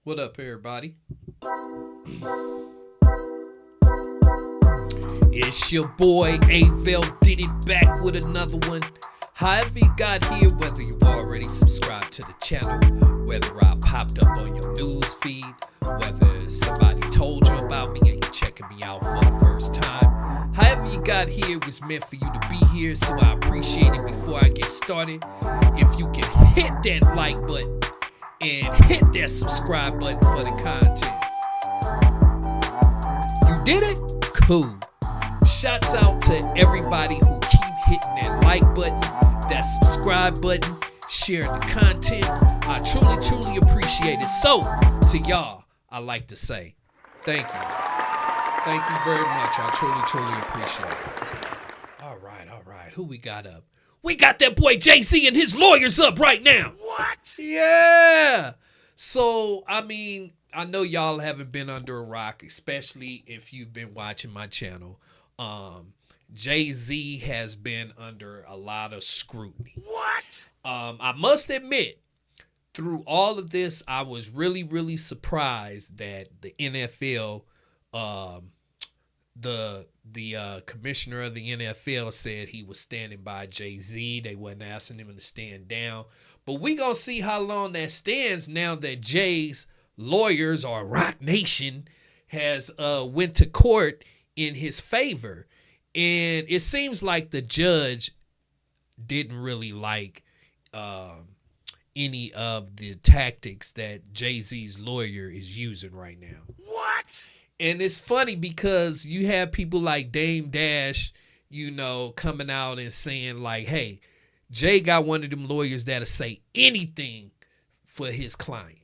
What up, everybody? It's your boy Avel did it back with another one. However you got here, whether you already subscribed to the channel, whether I popped up on your news feed, whether somebody told you about me and you're checking me out for the first time. However you got here, it was meant for you to be here, so I appreciate it. Before I get started, if you can hit that like button and hit that subscribe button for the content. You did it? Cool. Shouts out to everybody who keep hitting that like button, that subscribe button, sharing the content. I truly appreciate it. So, to y'all, I like to say thank you. Thank you very much. I truly appreciate it. All right. Who we got up? We got that boy JC and his lawyers up right now. What? Yeah. So, I mean, I know y'all haven't been under a rock, especially if you've been watching my channel. Jay-Z has been under a lot of scrutiny. What? I must admit, through all of this, I was really surprised that the NFL, the commissioner of the NFL said he was standing by Jay-Z. They wasn't asking him to stand down. But we gonna see how long that stands now that Jay's lawyers, or Rock Nation, has went to court in his favor. And it seems like the judge didn't really like any of the tactics that Jay-Z's lawyer is using right now. What? And it's funny because you have people like Dame Dash, coming out and saying like, hey, Jay got one of them lawyers that'll say anything for his client.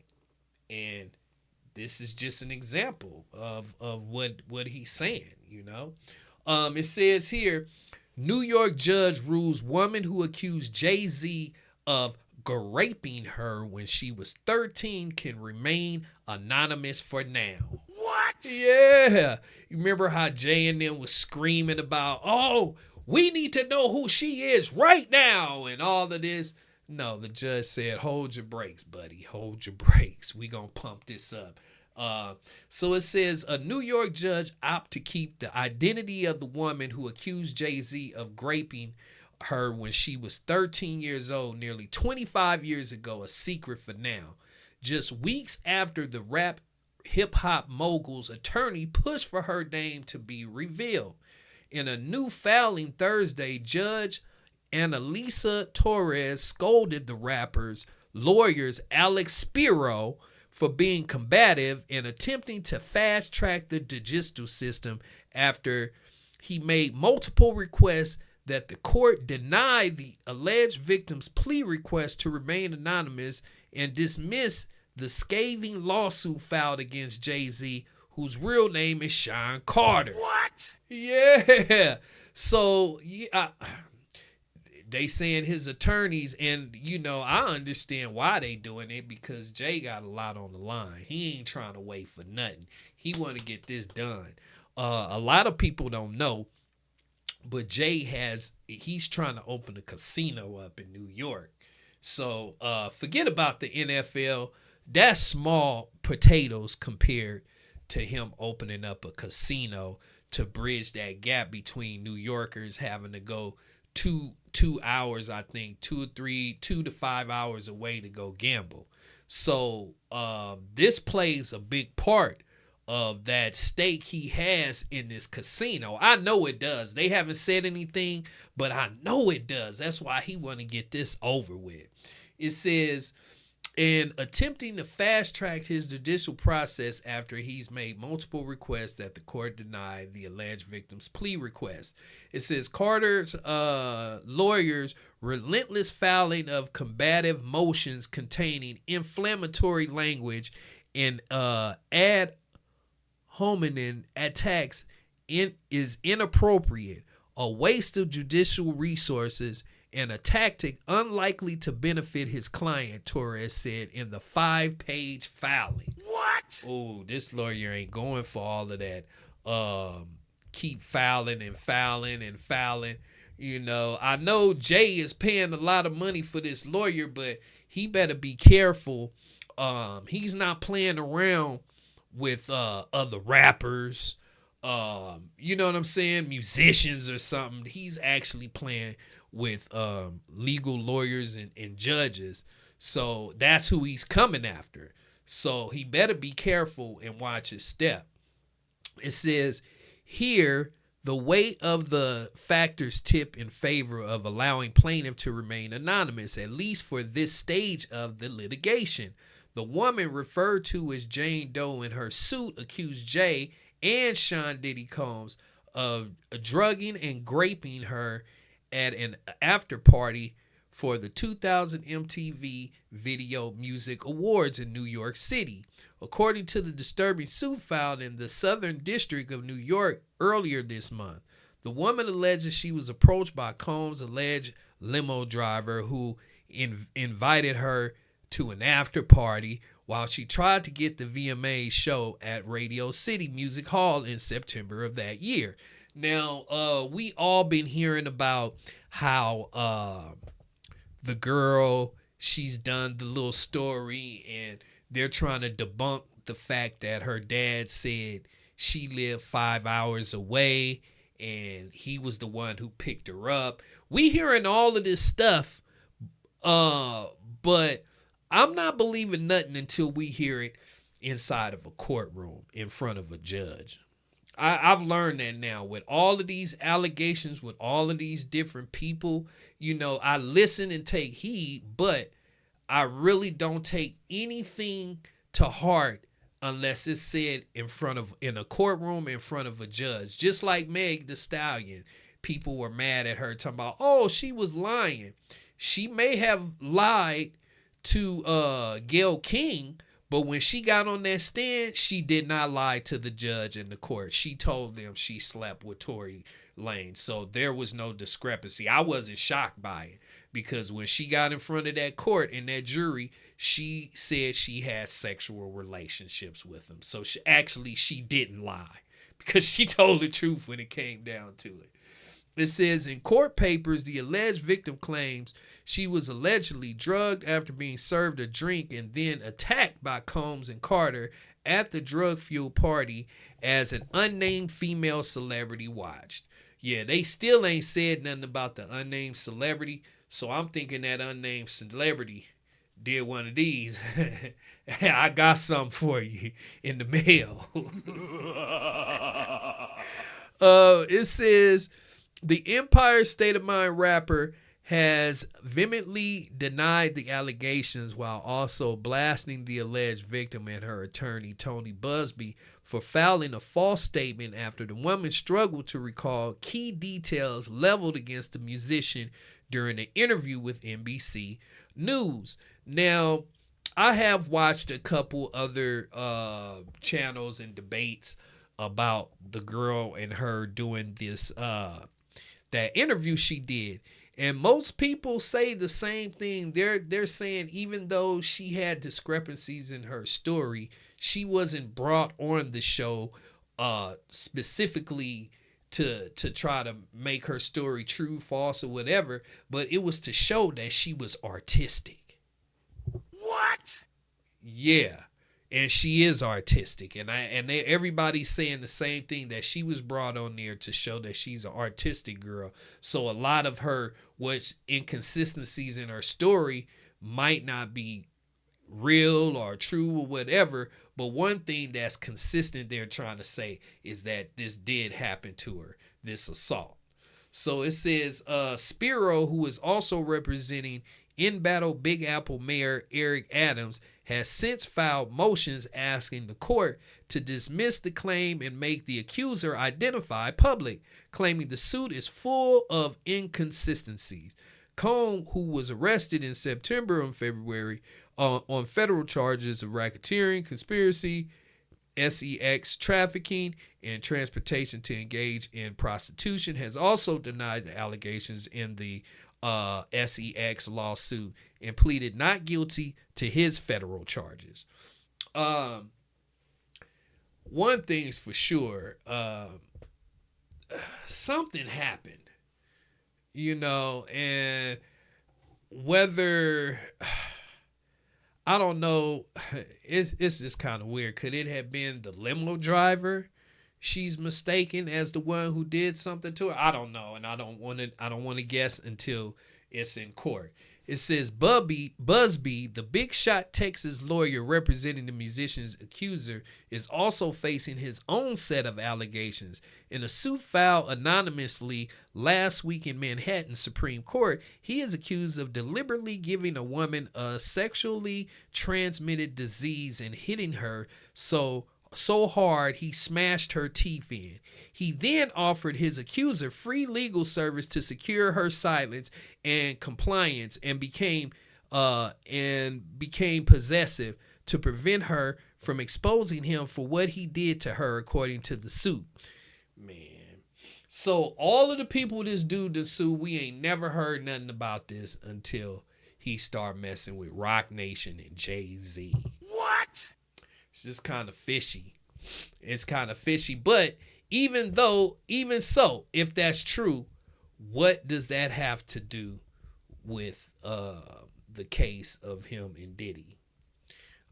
And this is just an example of what he's saying, It says here, New York judge rules woman who accused Jay-Z of raping her when she was 13 can remain anonymous for now. What? Yeah. You remember how Jay and them was screaming about, oh, we need to know who she is right now and all of this. No, the judge said, hold your brakes, buddy. Hold your brakes. We gonna pump this up. So it says a New York judge opted to keep the identity of the woman who accused Jay-Z of raping her when she was 13 years old, nearly 25 years ago, a secret for now. Just weeks after the rap hip-hop mogul's attorney pushed for her name to be revealed. In a new filing Thursday, Judge Annalisa Torres scolded the rapper's lawyers, Alex Spiro, for being combative and attempting to fast-track the judicial system after he made multiple requests that the court deny the alleged victim's plea request to remain anonymous and dismiss the scathing lawsuit filed against Jay-Z, whose real name is Sean Carter. What? Yeah. So, they saying his attorneys, and I understand why they doing it, because Jay got a lot on the line. He ain't trying to wait for nothing. He want to get this done. A lot of people don't know, but he's trying to open a casino up in New York. So forget about the NFL. That's small potatoes compared to him opening up a casino to bridge that gap between New Yorkers having to go 2 hours, I think, 2 to 5 hours away to go gamble. So this plays a big part of that stake he has in this casino. I know it does. They haven't said anything, but I know it does. That's why he want to get this over with. It says, in attempting to fast track his judicial process after he's made multiple requests that the court deny the alleged victim's plea request. It says Carter's lawyers' relentless filing of combative motions containing inflammatory language and ad hominem attacks is inappropriate, a waste of judicial resources, and a tactic unlikely to benefit his client, Torres said in the 5-page filing. What? Oh, this lawyer ain't going for all of that. Keep filing and filing and filing. I know Jay is paying a lot of money for this lawyer, but he better be careful He's not playing around with other rappers, you know what I'm saying, musicians or something. He's actually playing with legal lawyers and judges. So that's who he's coming after. So he better be careful and watch his step. It says here, the weight of the factors tip in favor of allowing plaintiff to remain anonymous, at least for this stage of the litigation. The woman referred to as Jane Doe in her suit accused Jay and Sean Diddy Combs of drugging and raping her at an after party for the 2000 MTV Video Music Awards in New York City. According to the disturbing suit filed in the Southern District of New York earlier this month, the woman alleges she was approached by Combs' alleged limo driver who invited her to an after party while she tried to get the VMA show at Radio City Music Hall in September of that year. Now, we all been hearing about how the girl, she's done the little story and they're trying to debunk the fact that her dad said she lived 5 hours away and he was the one who picked her up. We hearing all of this stuff, but I'm not believing nothing until we hear it inside of a courtroom in front of a judge. I've learned that now with all of these allegations, with all of these different people, you know, I listen and take heed, but I really don't take anything to heart unless it's said in a courtroom in front of a judge. Just like Meg the Stallion, people were mad at her talking about, oh, she was lying. She may have lied to Gayle King, but when she got on that stand, she did not lie to the judge and the court. She told them she slept with Tory Lanez. So there was no discrepancy. I wasn't shocked by it because when she got in front of that court and that jury, she said she had sexual relationships with him. So she didn't lie because she told the truth when it came down to it. It says in court papers, the alleged victim claims she was allegedly drugged after being served a drink and then attacked by Combs and Carter at the drug-fueled party as an unnamed female celebrity watched. Yeah, they still ain't said nothing about the unnamed celebrity, so I'm thinking that unnamed celebrity did one of these. I got something for you in the mail. It says the Empire State of Mind rapper has vehemently denied the allegations while also blasting the alleged victim and her attorney, Tony Buzbee, for filing a false statement after the woman struggled to recall key details leveled against the musician during an interview with NBC News. Now, I have watched a couple other channels and debates about the girl and her doing this that interview she did. And most people say the same thing. They're saying even though she had discrepancies in her story, she wasn't brought on the show specifically to try to make her story true, false, or whatever, but it was to show that she was artistic. What? Yeah. And she is artistic, and everybody's saying the same thing, that she was brought on there to show that she's an artistic girl. So a lot of her what's inconsistencies in her story might not be real or true or whatever. But one thing that's consistent they're trying to say is that this did happen to her, this assault. So it says Spiro, who is also representing in battle Big Apple Mayor Eric Adams, has since filed motions asking the court to dismiss the claim and make the accuser identify public, claiming the suit is full of inconsistencies. Combs, who was arrested in September and February on federal charges of racketeering, conspiracy, sex trafficking, and transportation to engage in prostitution, has also denied the allegations in the sex lawsuit and pleaded not guilty to his federal charges. One thing's for sure, something happened, you know, and whether I don't know. It's just kind of weird. Could it have been the limo driver she's mistaken as the one who did something to her? I don't know, and I don't want to guess until it's in court. It says Buzbee, the big shot Texas lawyer representing the musician's accuser, is also facing his own set of allegations. In a suit filed anonymously last week in Manhattan Supreme Court, he is accused of deliberately giving a woman a sexually transmitted disease and hitting her so hard he smashed her teeth in. He then offered his accuser free legal service to secure her silence and compliance, and became possessive to prevent her from exposing him for what he did to her, according to the suit. Man. So all of the people this dude to sue, we ain't never heard nothing about this until he start messing with Rock Nation and Jay-Z. What? It's just kind of fishy. It's kind of fishy. But even so, if that's true, what does that have to do with the case of him and Diddy?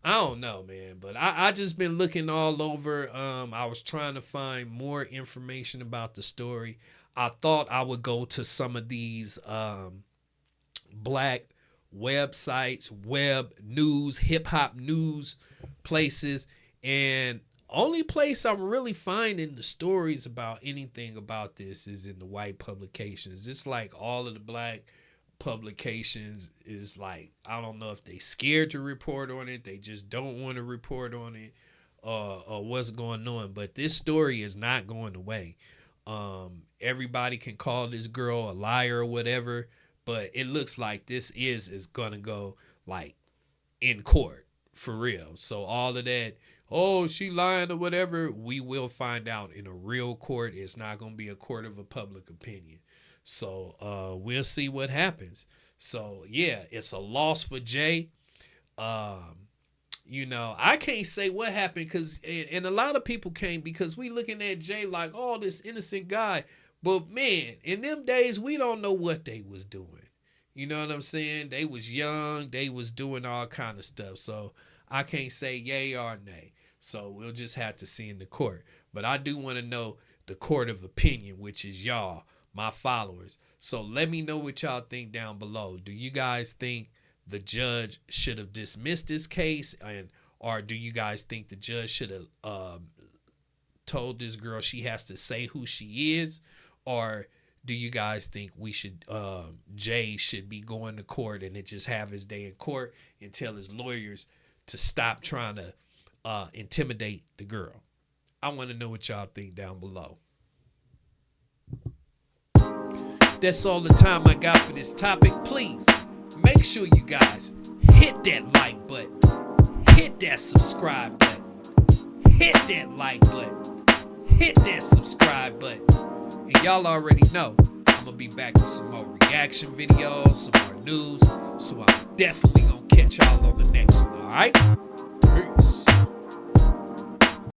I don't know, man. But I just been looking all over. I was trying to find more information about the story. I thought I would go to some of these black websites, web news, hip hop news places, and only place I'm really finding the stories about anything about this is in the white publications. It's like all of the black publications is like, I don't know if they scared to report on it, they just don't want to report on it, or what's going on. But this story is not going away. Everybody can call this girl a liar or whatever, but it looks like this is gonna go like in court for real. So all of that, oh, she lying or whatever, we will find out in a real court. It's not gonna be a court of a public opinion. So we'll see what happens. So yeah, it's a loss for Jay. I can't say what happened, because and a lot of people came because we looking at Jay like, oh, this innocent guy. But man, in them days, we don't know what they was doing. You know what I'm saying? They was young. They was doing all kind of stuff. So I can't say yay or nay. So we'll just have to see in the court. But I do want to know the court of opinion, which is y'all, my followers. So let me know what y'all think down below. Do you guys think the judge should have dismissed this case, or do you guys think the judge should have told this girl she has to say who she is? Or do you guys think Jay should be going to court and it just have his day in court and tell his lawyers to stop trying to intimidate the girl? I want to know what y'all think down below. That's all the time I got for this topic. Please make sure you guys hit that like button, hit that subscribe button, hit that like button, hit that subscribe button. And y'all already know I'm gonna be back with some more reaction videos, some more news. So I'm definitely gonna catch y'all on the next one. All right, peace.